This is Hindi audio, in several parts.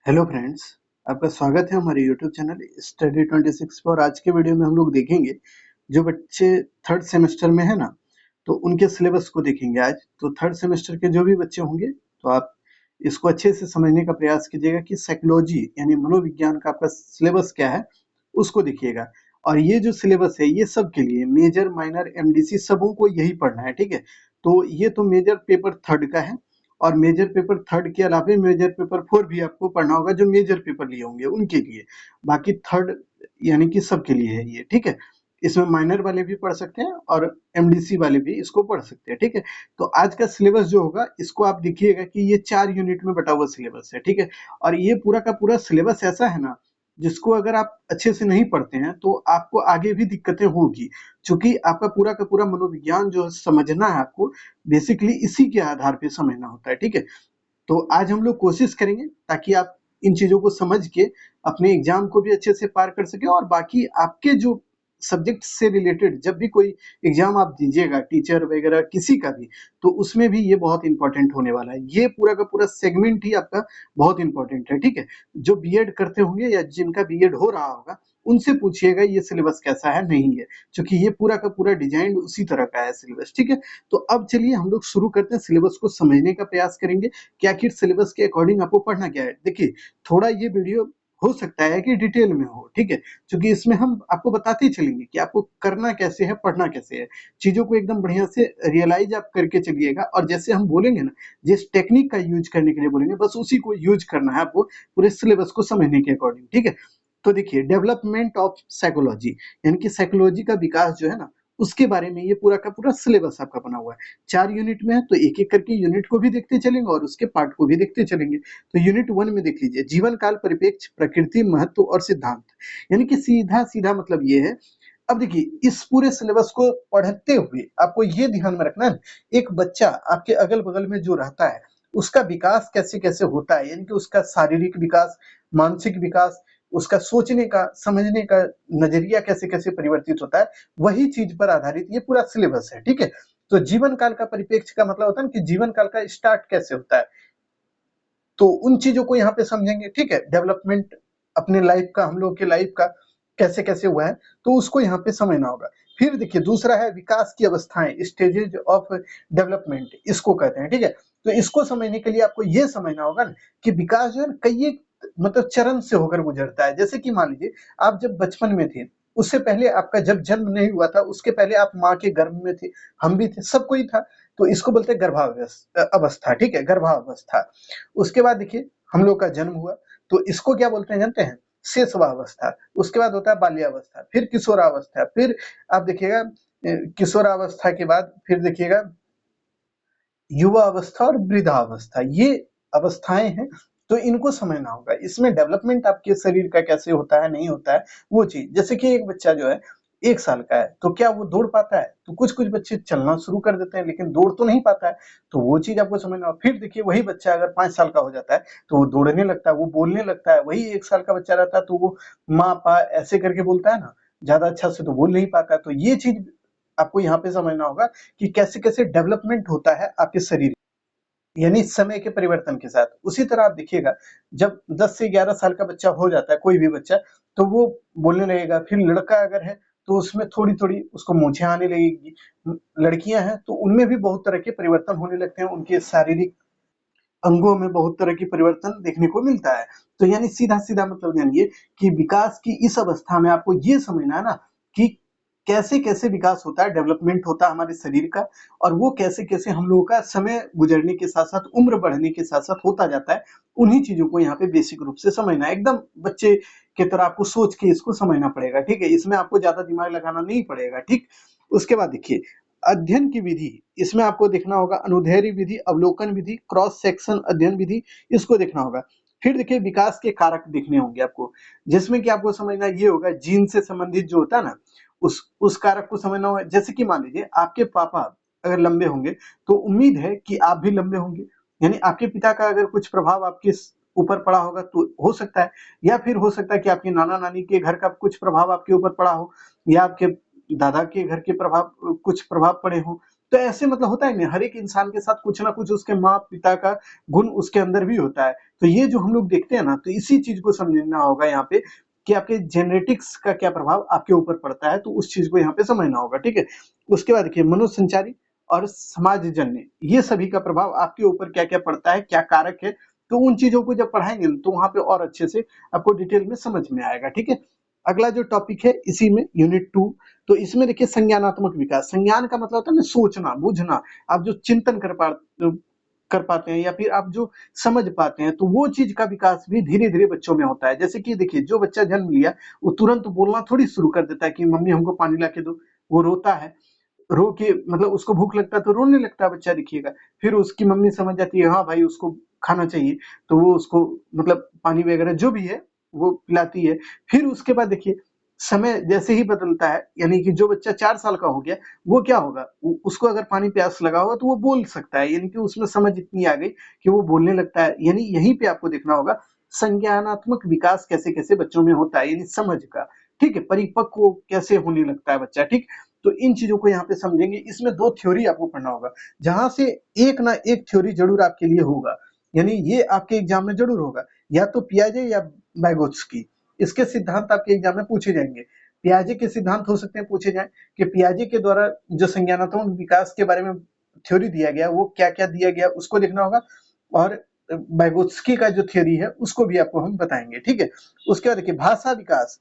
हेलो फ्रेंड्स, आपका स्वागत है हमारे यूट्यूब चैनल स्टडी 26 पर। आज के वीडियो में हम लोग देखेंगे जो बच्चे थर्ड सेमेस्टर में है ना, तो उनके सिलेबस को देखेंगे आज। तो थर्ड सेमेस्टर के जो भी बच्चे होंगे तो आप इसको अच्छे से समझने का प्रयास कीजिएगा कि साइकोलॉजी यानी मनोविज्ञान का आपका सिलेबस क्या है उसको देखिएगा। और ये जो सिलेबस है ये सब के लिए मेजर माइनर एमडीसी सबों को यही पढ़ना है, ठीक है। तो ये तो मेजर पेपर थर्ड का है, और मेजर पेपर थर्ड के अलावा मेजर पेपर फोर भी आपको पढ़ना होगा जो मेजर पेपर लिए होंगे उनके लिए। बाकी थर्ड यानी कि सबके लिए है ये, ठीक है। इसमें माइनर वाले भी पढ़ सकते हैं और एमडीसी वाले भी इसको पढ़ सकते हैं, ठीक है। तो आज का सिलेबस जो होगा इसको आप देखिएगा कि ये 4 यूनिट में बटा हुआ सिलेबस है, ठीक है। और ये पूरा का पूरा सिलेबस ऐसा है ना, जिसको अगर आप अच्छे से नहीं पढ़ते हैं तो आपको आगे भी दिक्कतें होगी। चूंकि आपका पूरा का पूरा मनोविज्ञान जो समझना है आपको, बेसिकली इसी के आधार पे समझना होता है, ठीक है। तो आज हम लोग कोशिश करेंगे ताकि आप इन चीजों को समझ के अपने एग्जाम को भी अच्छे से पार कर सके, और बाकी आपके जो सब्जेक्ट से रिलेटेड जब भी कोई एग्जाम आप दीजिएगा टीचर वगैरह किसी का भी, तो उसमें भी ये बहुत इंपॉर्टेंट होने वाला है। ये पूरा का पूरा सेगमेंट ही आपका बहुत इंपॉर्टेंट है, ठीक है। जो बीएड करते होंगे या जिनका बीएड हो रहा होगा उनसे पूछिएगा ये सिलेबस कैसा है, नहीं है, क्योंकि ये पूरा का पूरा डिजाइन उसी तरह का है सिलेबस, ठीक है। तो अब चलिए हम लोग शुरू करते हैं, सिलेबस को समझने का प्रयास करेंगे कि आखिर सिलेबस के अकॉर्डिंग आपको पढ़ना क्या है। देखिए, थोड़ा ये वीडियो हो सकता है कि डिटेल में हो, ठीक है, क्योंकि इसमें हम आपको बताते चलेंगे कि आपको करना कैसे है, पढ़ना कैसे है। चीजों को एकदम बढ़िया से रियलाइज आप करके चलिएगा, और जैसे हम बोलेंगे ना, जिस टेक्निक का यूज करने के लिए बोलेंगे बस उसी को यूज करना है आपको पूरे सिलेबस को समझने के अकॉर्डिंग, ठीक है। तो देखिए, डेवलपमेंट ऑफ साइकोलॉजी यानी कि साइकोलॉजी का विकास जो है ना, उसके बारे में ये पूरा का पूरा सिलेबस आपका बना हुआ है। 4 यूनिट में है, तो एक एक करके यूनिट को भी देखते चलेंगे और उसके पार्ट को भी देखते चलेंगे। तो यूनिट 1 में देख लीजिए, जीवन काल, परिप्रेक्ष्य, प्रकृति, महत्व और सिद्धांत। यानी कि सीधा सीधा मतलब ये है। अब देखिए, इस पूरे सिलेबस को पढ़ते हुए आपको ये ध्यान में रखना है, एक बच्चा आपके अगल बगल में जो रहता है उसका विकास कैसे कैसे होता है, यानी कि उसका शारीरिक विकास, मानसिक विकास, उसका सोचने का, समझने का नजरिया कैसे कैसे परिवर्तित होता है, वही चीज पर आधारित ये पूरा सिलेबस है, ठीक है। तो जीवन काल का परिप्रेक्ष्य का मतलब होता है कि जीवन काल का स्टार्ट कैसे होता है, तो उन चीजों को यहाँ पे समझेंगे, ठीक है। डेवलपमेंट अपने लाइफ का, हम लोग के लाइफ का कैसे कैसे हुआ है, तो उसको यहाँ पे समझना होगा। फिर देखिए, दूसरा है विकास की अवस्थाएं, स्टेजेज ऑफ डेवलपमेंट इसको कहते हैं, ठीक है। तो इसको समझने के लिए आपको ये समझना होगा ना कि विकास जो है ना, कई एक मतलब चरण से होकर गुजरता है। जैसे कि मान लीजिए, आप जब बचपन में थे, उससे पहले आपका जब जन्म नहीं हुआ था, उसके पहले आप माँ के गर्भ में थे, हम भी थे, सब कोई था। तो इसको बोलते हैं गर्भावस्था, ठीक है, गर्भावस्था। उसके बाद देखिए, हम लोग का जन्म हुआ, तो इसको क्या बोलते हैं जानते हैं? शेषवावस्था। उसके बाद होता है बाल्यावस्था, फिर किशोरावस्था, फिर आप देखिएगा किशोरावस्था के बाद फिर देखिएगा युवा अवस्था और वृद्धावस्था। ये अवस्थाएं हैं, तो इनको समझना होगा। इसमें डेवलपमेंट आपके शरीर का कैसे होता है, नहीं होता है, वो चीज। जैसे कि एक बच्चा जो है 1 साल का है, तो क्या वो दौड़ पाता है? तो कुछ कुछ बच्चे चलना शुरू कर देते हैं लेकिन दौड़ तो नहीं पाता है, तो वो चीज आपको समझना होगा। फिर देखिए, वही बच्चा अगर 5 साल का हो जाता है तो वो दौड़ने लगता है, वो बोलने लगता है। वही 1 साल का बच्चा रहता है तो वो माँ पा ऐसे करके बोलता है ना, ज्यादा अच्छा से तो बोल नहीं पाता। तो ये चीज आपको यहाँ पे समझना होगा कि कैसे कैसे डेवलपमेंट होता है आपके शरीर, यानी समय के परिवर्तन के साथ। उसी तरह आप देखिएगा, जब 10 से 11 साल का बच्चा हो जाता है, कोई भी बच्चा, तो वो बोलने लगेगा। फिर लड़का अगर है तो उसमें थोड़ी-थोड़ी उसको मूंछें आने लगेगी। लड़कियां हैं तो उनमें भी बहुत तरह के परिवर्तन होने लगते हैं, उनके शारीरिक अंगों में बहुत तरह की परिवर्तन देखने को मिलता है। तो यानी सीधा-सीधा मतलब जानिए कि विकास की इस अवस्था में आपको ये समझना है ना कि कैसे-कैसे विकास होता है, डेवलपमेंट होता है हमारे शरीर का, और वो कैसे-कैसे हम लोगों का समय गुजरने के साथ-साथ, उम्र बढ़ने के साथ-साथ होता जाता है। उन्हीं चीज़ों को यहाँ पे बेसिक रूप से समझना है। एकदम बच्चे की तरह आपको सोच के इसको समझना पड़ेगा, ठीक है? इसमें आपको ज़्यादा दिमाग लगाना नहीं पड़ेगा, ठीक? उसके बाद देखिए, अध्ययन की विधि, इसमें आपको देखना होगा अनुदैर्ध्य विधि, अवलोकन विधि, क्रॉस सेक्शन अध्ययन विधि, इसको देखना होगा। फिर देखिए, विकास के कारक देखने होंगे आपको, जिसमें कि आपको समझना ये होगा, जीन से संबंधित जो होता है ना, उस कारक को समझना होगा। जैसे कि मान लीजिए, आपके पापा अगर लंबे होंगे तो उम्मीद है कि आप भी लंबे होंगे, यानी आपके पिता का अगर कुछ प्रभाव आपके ऊपर पड़ा होगा तो हो सकता है, या फिर हो सकता है कि आपके नाना नानी के घर का कुछ प्रभाव आपके ऊपर पड़ा हो, या आपके दादा के घर के प्रभाव, कुछ प्रभाव पड़े हों। तो ऐसे मतलब होता है ना, हर एक इंसान के साथ कुछ ना कुछ उसके माँ पिता का गुण उसके अंदर भी होता है। तो ये जो हम लोग देखते हैं ना, तो इसी चीज को समझना होगा यहाँ पे कि आपके जेनेटिक्स का क्या प्रभाव आपके ऊपर पड़ता है, तो उस चीज को यहाँ पे समझना होगा, ठीक है। उसके बाद देखिए मनोसंचारी और समाजजन्य, ये सभी का प्रभाव आपके ऊपर क्या क्या पड़ता है, क्या कारक है, तो उन चीजों को जब पढ़ाएंगे ना, तो वहां पे और अच्छे से आपको डिटेल में समझ में आएगा, ठीक है। अगला जो टॉपिक है इसी में यूनिट 2, तो इसमें देखिए संज्ञानात्मक विकास। संज्ञान का मतलब होता है ना सोचना बूझना, आप जो चिंतन कर पाते हैं या फिर आप जो समझ पाते हैं, तो वो चीज का विकास भी धीरे धीरे बच्चों में होता है। जैसे कि देखिए जो बच्चा जन्म लिया वो तुरंत बोलना थोड़ी शुरू कर देता है कि मम्मी हमको पानी ला के दो, वो रोता है, रो के मतलब उसको भूख लगता है तो रोने लगता है बच्चा, देखिएगा। फिर उसकी मम्मी समझ जाती है हाँ भाई उसको खाना चाहिए, तो वो उसको मतलब पानी वगैरह जो भी है वो पिलाती है। फिर उसके बाद देखिए समय जैसे ही बदलता है, यानी कि जो बच्चा 4 साल का हो गया, वो क्या होगा, उसको अगर पानी प्यास लगा होगा तो वो बोल सकता है, यानी कि उसमें समझ इतनी आ गई कि वो बोलने लगता है। यानी यहीं पे आपको देखना होगा संज्ञानात्मक विकास कैसे कैसे बच्चों में होता है, यानी समझ का, ठीक है, परिपक्व कैसे होने लगता है बच्चा, ठीक। तो इन चीजों को यहाँ पे समझेंगे। इसमें दो थ्योरी आपको पढ़ना होगा, जहां से एक ना एक थ्योरी जरूर आपके लिए होगा, यानी ये आपके एग्जाम में जरूर होगा, या तो पियाजे या बैगोत्स्की। इसके सिद्धांत आपके एग्जाम में पूछे जाएंगे। पियाजे के सिद्धांत हो सकते हैं पूछे जाए कि पियाजे के द्वारा जो संज्ञानात्मक विकास के बारे में थ्योरी दिया गया वो क्या क्या दिया गया उसको देखना होगा, और बैगोत्स्की का जो थ्योरी है उसको भी आपको हम बताएंगे, ठीक है। उसके बाद देखिए भाषा विकास,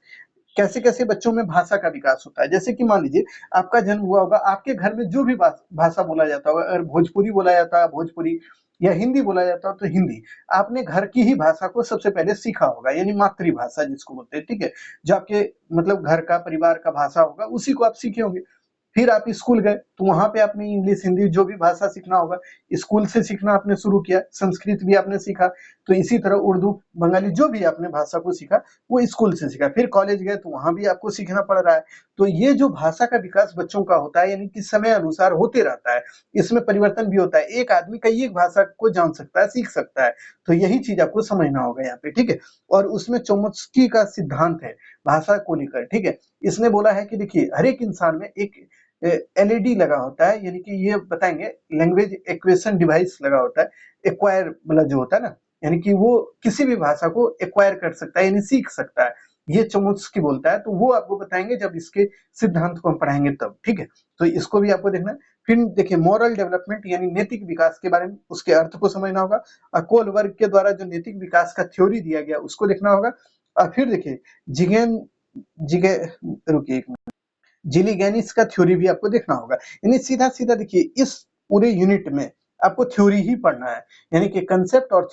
कैसे कैसे बच्चों में भाषा का विकास होता है। जैसे कि मान लीजिए आपका जन्म हुआ होगा, आपके घर में जो भी भाषा बोला जाता होगा, अगर भोजपुरी बोला जाता है भोजपुरी, या हिंदी बोला जाता हो तो हिंदी, आपने घर की ही भाषा को सबसे पहले सीखा होगा, यानी मातृभाषा जिसको बोलते हैं, ठीक है। जो आपके मतलब घर का परिवार का भाषा होगा उसी को आप सीखे होंगे। फिर आप स्कूल गए तो वहां पे आपने इंग्लिश हिंदी जो भी भाषा सीखना होगा स्कूल से सीखना आपने शुरू किया, संस्कृत भी आपने सीखा, तो इसी तरह उर्दू बंगाली जो भी आपने भाषा को सीखा वो स्कूल से सीखा। फिर कॉलेज गए तो वहां भी आपको सीखना पड़ रहा है। तो ये जो भाषा का विकास बच्चों का होता है, यानी कि समय अनुसार होते रहता है, इसमें परिवर्तन भी होता है। एक आदमी कई एक भाषा को जान सकता है, सीख सकता है, तो यही चीज आपको समझना होगा यहाँ पे, ठीक है। और उसमें चोम्स्की का सिद्धांत है भाषा को लेकर, ठीक है। इसने बोला है कि देखिए हर एक इंसान में एक एलईडी लगा होता है, यानी कि ये बताएंगे लैंग्वेज एक्वेशन डिवाइस लगा होता है, एक्वायर वाला जो होता है ना, यानी कि वो किसी भी भाषा को एक्वायर कर सकता है, यानी सीख सकता है। ये चोम्स्की बोलता है, तो वो आपको बताएंगे जब इसके सिद्धांत को हम पढ़ाएंगे तब, ठीक है। तो इसको भी आपको देखना है। फिर देखिए मॉरल डेवलपमेंट यानी नैतिक विकास के बारे में, उसके अर्थ को समझना होगा। कोलबर्ग के द्वारा जो नैतिक विकास का थ्योरी दिया गया उसको देखना होगा। और फिर देखिए जिगेन जिगे रुकिए एक मिनट, जिलीगैनिस का थ्योरी भी आपको देखना होगा। यानी सीधा सीधा देखिए इस पूरे यूनिट में आपको थ्योरी ही पढ़ना है, यानी कि कंसेप्ट और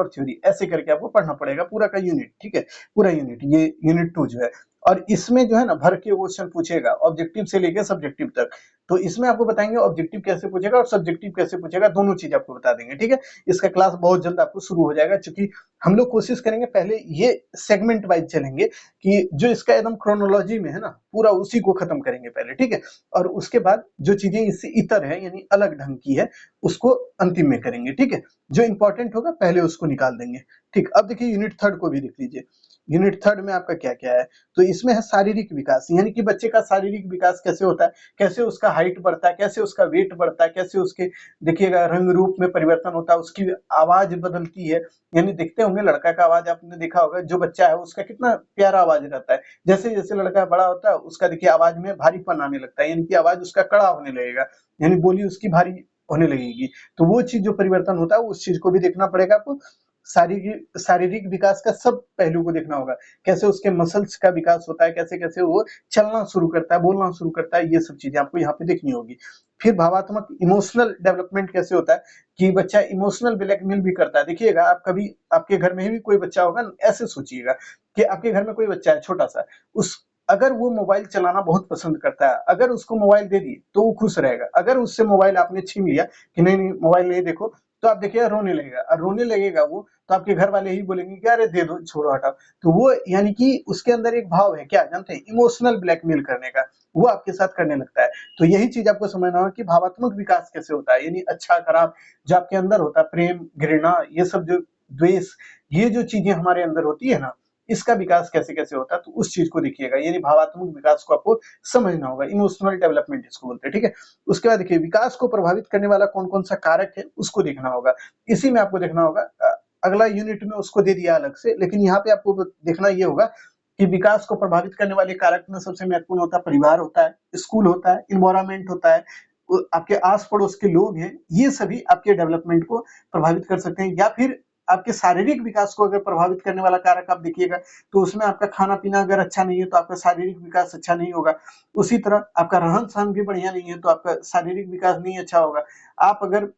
थ्योरी ऐसे करके आपको पढ़ना पड़ेगा पूरा का यूनिट, ठीक है। पूरा यूनिट, ये यूनिट 2 जो है, और इसमें जो है ना भर के क्वेश्चन पूछेगा ऑब्जेक्टिव से लेकर सब्जेक्टिव तक। तो इसमें आपको बताएंगे ऑब्जेक्टिव कैसे पूछेगा और सब्जेक्टिव कैसे पूछेगा, दोनों चीज आपको बता देंगे, ठीक है। इसका क्लास बहुत जल्द आपको शुरू हो जाएगा, क्योंकि हम लोग कोशिश करेंगे पहले ये सेगमेंट वाइज चलेंगे कि जो इसका एकदम क्रोनोलॉजी में है ना पूरा उसी को खत्म करेंगे पहले, ठीक है। और उसके बाद जो चीजें इससे इतर है यानी अलग ढंग की है उसको अंतिम में करेंगे, ठीक है। जो इंपॉर्टेंट होगा पहले उसको निकाल देंगे, ठीक। अब देखिए यूनिट 3 को भी देख लीजिए। यूनिट 3 में आपका क्या क्या है, तो इसमें है शारीरिक विकास, यानी कि बच्चे का शारीरिक विकास कैसे होता है, कैसे उसका हाइट बढ़ता है, कैसे उसका वेट बढ़ता है, कैसे उसके देखिएगा रंग रूप में परिवर्तन होता है, उसकी आवाज बदलती है। यानी देखते होंगे लड़का का आवाज आपने देखा होगा, जो बच्चा है उसका कितना प्यारा आवाज रहता है, जैसे जैसे लड़का बड़ा होता है उसका देखिए आवाज में भारीपन आने लगता है, यानी कि आवाज उसका कड़ा होने लगेगा, यानी बोली उसकी भारी होने लगेगी। तो वो चीज जो परिवर्तन होता है उस चीज को भी देखना पड़ेगा आपको। शारीरिक शारीरिक विकास का सब पहलू को देखना होगा, कैसे उसके मसल्स का विकास होता है, कैसे कैसे वो चलना शुरू करता है, बोलना शुरू करता है, ये सब चीजें आपको यहाँ पे देखनी होगी। फिर भावात्मक इमोशनल डेवलपमेंट कैसे होता है कि बच्चा इमोशनल ब्लैकमेल भी करता है। देखिएगा आप कभी आपके घर में भी कोई बच्चा होगा, ऐसे सोचिएगा कि आपके घर में कोई बच्चा है छोटा सा, उस अगर वो मोबाइल चलाना बहुत पसंद करता है, अगर उसको मोबाइल दे दिए तो वो खुश रहेगा। अगर उससे मोबाइल आपने छीन लिया कि नहीं नहीं मोबाइल नहीं देखो, तो आप देखिएगा रोने लगेगा, और रोने लगेगा वो तो आपके घर वाले ही बोलेंगे कि अरे दे दो छोड़ो हटाओ। तो वो यानी कि उसके अंदर एक भाव है, क्या जानते हैं, इमोशनल ब्लैकमेल करने का, वो आपके साथ करने लगता है। तो यही चीज आपको समझना होगा कि भावात्मक विकास कैसे होता है, यानी अच्छा खराब जो आपके अंदर होता है, प्रेम घृणा ये सब जो द्वेष, ये जो चीजें हमारे अंदर होती है ना, इसका विकास कैसे-कैसे होता है, तो उस चीज को देखिएगा, यानी भावात्मक विकास को आपको समझना होगा, इमोशनल डेवलपमेंट इसको बोलते हैं, ठीक है। उसके बाद देखिए विकास को प्रभावित करने वाला कौन-कौन सा कारक है, उसको देखना होगा। इसी में आपको देखना होगा, अगला यूनिट में उसको दे दिया अलग से, लेकिन यहाँ पे आपको देखना ये होगा कि विकास को प्रभावित करने वाले कारक में सबसे महत्वपूर्ण होता है परिवार होता है, स्कूल होता है, एनवायरनमेंट होता है, आपके आस-पड़ोस के लोग हैं, ये सभी आपके डेवलपमेंट को प्रभावित कर सकते हैं। या फिर आपके शारीरिक विकास को अगर प्रभावित करने वाला कारक आप देखिएगा, तो उसमें आपका खाना-पीना अगर अच्छा नहीं है, तो आपका शारीरिक विकास अच्छा नहीं होगा। उसी तरह आपका रहन-सहन भी बढ़िया नहीं है, तो आपका शारीरिक विकास नहीं अच्छा होगा। आप अगर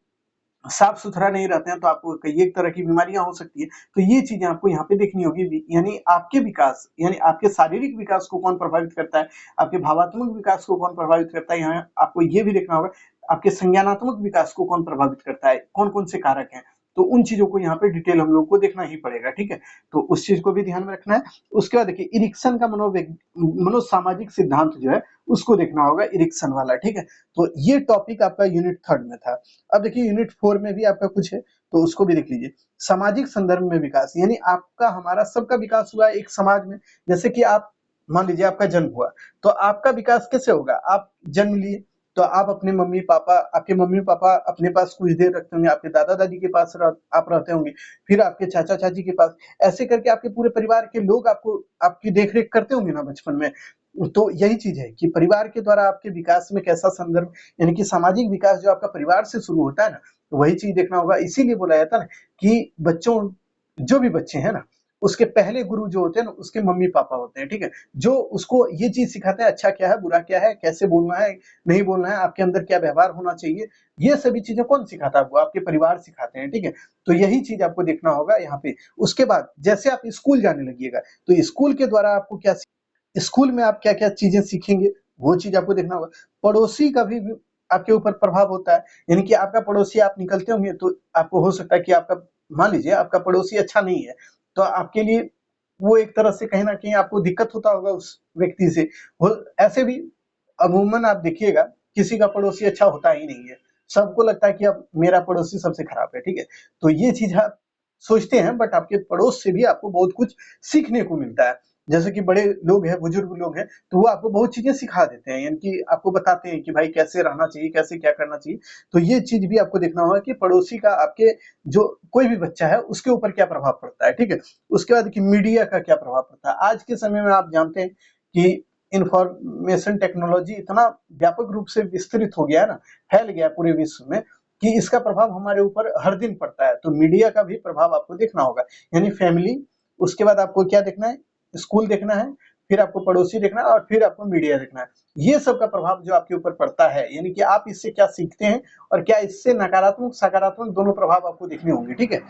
साफ-सुथरा नहीं रहते हैं, तो आपको कई एक तरह की बीमारियाँ हो सकती है। तो ये चीज़ें आपको यहाँ पे देखनी होगी, यानी आपके विकास, यानी आपके शारीरिक विकास को कौन प्रभावित करता है, आपके भावात्मक विकास को कौन प्रभावित करता है, यहाँ आपको ये भी देखना होगा, आपके संज्ञानात्मक विकास को कौन प्रभावित करता है, कौन-कौन से कारक हैं। तो उन चीज़ों को यहाँ पे डिटेल हम लोग को देखना ही पड़ेगा, ठीक है? तो उस चीज़ को भी ध्यान में रखना है। उसके बाद देखिए इरिक्सन का मनोसामाजिक सिद्धांत जो है, उसको देखना होगा, इरिक्सन वाला, ठीक है? तो ये टॉपिक आपका यूनिट 3 में था। अब देखिए यूनिट 4 में भी आपका कुछ है, तो उसको भी देख लीजिए। सामाजिक संदर्भ में विकास, यानी आपका हमारा सबका विकास हुआ है एक समाज में। जैसे कि आप मान लीजिए आपका जन्म हुआ, तो आपका विकास कैसे होगा? आप जन्म लिए, तो आप अपने मम्मी-पापा, आपके मम्मी-पापा अपने पास कुछ देर रखते होंगे, आपके दादा-दादी के पास आप रहते होंगे, फिर आपके चाचा-चाची के पास, ऐसे करके आपके पूरे परिवार के लोग आपको आपकी देख-रेख करते होंगे ना बचपन में। तो यही चीज़ है कि परिवार के द्वारा आपके विकास में कैसा संदर्भ, यानी कि सामाजिक विकास जो आपका परिवार से शुरू होता है ना, तो वही चीज़ देखना होगा। इसीलिए बोला जाता है ना कि बच्चों, जो भी बच्चे हैं ना, उसके पहले गुरु जो होते हैं ना, उसके मम्मी-पापा होते हैं, ठीक है? जो उसको ये चीज़ सिखाते हैं, अच्छा क्या है, बुरा क्या है, कैसे बोलना है, नहीं बोलना है, आपके अंदर क्या व्यवहार होना चाहिए, ये सभी चीज़ें कौन सिखाता है आपको? आपके परिवार सिखाते हैं, ठीक है? तो यही चीज़ आपको देखना होगा यहाँ पे। उसके बाद जैसे आप स्कूल जाने लगिएगा, तो स्कूल के द्वारा आपको क्या, स्कूल में आप क्या-क्या चीज़ें सीखेंगे, वो चीज़ आपको देखना होगा। पड़ोसी का भी आपके ऊपर प्रभाव होता है, यानी कि आपका पड़ोसी, आप निकलते होंगे तो आपको हो सकता है कि आपका, मान लीजिए आपका पड़ोसी अच्छा नहीं है, तो आपके लिए वो एक तरह से कहीं न कहीं आपको दिक्कत होता होगा उस व्यक्ति से। हो ऐसे भी अमूमन आप देखिएगा, किसी का पड़ोसी अच्छा होता ही नहीं है। सबको लगता है कि अब मेरा पड़ोसी सबसे खराब है, ठीक है? तो ये चीज़ आप सोचते हैं, बट आपके पड़ोस से भी आपको बहुत कुछ सीखने को मिलता है। जैसे कि बड़े लोग हैं, बुजुर्ग लोग हैं, तो वो आपको बहुत चीज़ें सिखा देते हैं, यानी कि आपको बताते हैं कि भाई कैसे रहना चाहिए, कैसे क्या करना चाहिए। तो ये चीज़ भी आपको देखना होगा कि पड़ोसी का आपके, जो कोई भी बच्चा है, उसके ऊपर क्या प्रभाव पड़ता है, ठीक है? उसके बाद देखिए मीडिया का क्या प्रभाव पड़ता है। आज के समय में आप जानते हैं कि इन्फॉर्मेशन टेक्नोलॉजी इतना व्यापक रूप से विस्तृत हो गया है ना, फैल गया है पूरे विश्व में, कि इसका प्रभाव हमारे ऊपर हर दिन पड़ता है। तो मीडिया का भी प्रभाव आपको देखना होगा, यानी फैमिली, उसके बाद आपको क्या देखना है, स्कूल देखना है, फिर आपको पड़ोसी देखना है और फिर आपको मीडिया देखना है। ये सब का प्रभाव जो आपके ऊपर पड़ता है, यानी कि आप इससे क्या सीखते हैं और क्या इससे नकारात्मक, सकारात्मक दोनों प्रभाव आपको देखने होंगे, ठीक है?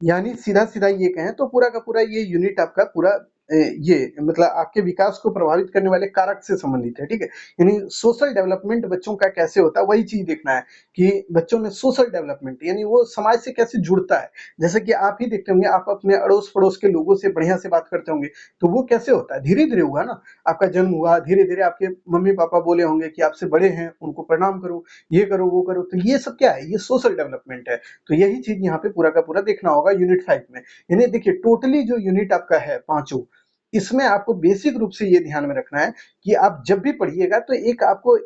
यानी सीधा-सीधा ये कहें तो पूरा का पूरा ये यूनिट आपका पूरा ये मतलब आपके विकास को प्रभावित करने वाले कारक से संबंधित है, ठीक है? यानी सोशल डेवलपमेंट बच्चों का कैसे होता है, वही चीज़ देखना है कि बच्चों में सोशल डेवलपमेंट, यानी वो समाज से कैसे जुड़ता है। जैसे कि आप ही देखते होंगे, आप अपने अड़ोस-पड़ोस के लोगों से बढ़िया से बात करते होंगे, तो वो कैसे होता है? धीरे-धीरे हुआ ना, आपका जन्म हुआ, धीरे-धीरे आपके मम्मी-पापा बोले होंगे कि आपसे बड़े हैं, उनको प्रणाम करो, ये करो, वो करो, तो ये सब क्या है? ये सोशल डेवलपमेंट है। तो यही चीज़ यहाँ पे पूरा का पूरा देखना होगा यूनिट 5 में। यानी देखिए टोटली जो यूनिट आपका है पाँचों, इसमें आपको बेसिक रूप से ये ध्यान में रखना है कि आप जब भी पढ़िएगा तो एक आपको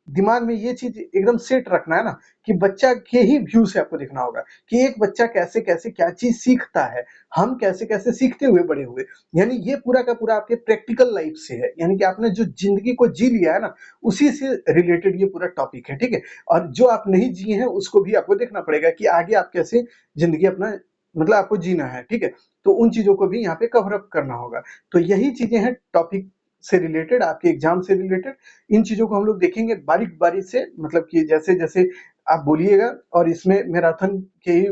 दिमाग में ये चीज़ एकदम सेट रखना है ना, कि बच्चा के ही व्यू से आपको देखना होगा कि एक बच्चा कैसे-कैसे क्या चीज़ सीखता है, हम कैसे-कैसे सीखते हुए बड़े हुए। यानी ये पूरा का पूरा आपके प्रैक्टिकल लाइफ से है, यानी कि आपने जो ज़िंदगी को जी लिया है ना, उसी से रिलेटेड ये पूरा टॉपिक है, ठीक है? और जो आप नहीं जिए हैं उसको भी आपको देखना पड़ेगा कि आगे आप कैसे ज़िंदगी अपना, मतलब आपको जीना है, ठीक है? तो उन चीज़ों को भी यहाँ पे कवर अप करना होगा। तो यही चीज़ें हैं टॉपिक से रिलेटेड, आपके एग्ज़ाम से रिलेटेड। इन चीज़ों को हम लोग देखेंगे बारीक-बारीक से, मतलब कि जैसे-जैसे आप बोलिएगा, और इसमें मैराथन के ही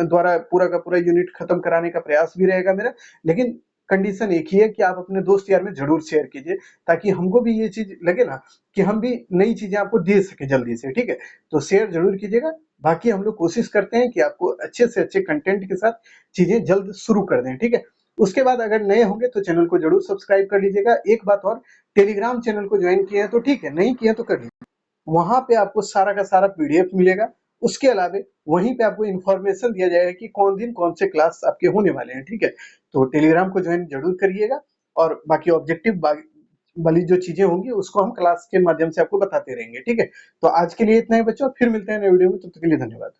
द्वारा पूरा का पूरा यूनिट खत्म कराने का प्रयास भी रहेगा मेरा। लेकिन कंडीशन एक ही है कि आप अपने दोस्त यार में ज़रूर शेयर कीजिए, ताकि हमको भी ये चीज़ लगे ना कि हम भी नई चीज़ें आपको दे सकें जल्दी से, ठीक है? तो शेयर ज़रूर कीजिएगा। बाकी हम लोग कोशिश करते हैं कि आपको अच्छे से अच्छे कंटेंट के साथ चीज़ें जल्द शुरू कर दें, ठीक है? उसके बाद अगर नए होंगे तो चैनल को ज़रूर सब्सक्राइब कर लीजिएगा। एक बात और, टेलीग्राम चैनल को जॉइन किए हैं तो ठीक है, नहीं किए हैं तो कर लीजिए। वहाँ पे आपको सारा का सारा पीडीएफ मिलेगा, उसके अलावे वहीं पे आपको इन्फॉर्मेशन दिया जाएगा कि कौन दिन कौन से क्लास आपके होने वाले हैं, ठीक है। तो टेलीग्राम को ज्वाइन जरूर करिएगा, और बाकी ऑब्जेक्टिव वाली जो चीजें होंगी उसको हम क्लास के माध्यम से आपको बताते रहेंगे, ठीक है। तो आज के लिए इतना ही बच्चों, फिर मिलते हैं नए वीडियो में, तब तक के लिए धन्यवाद।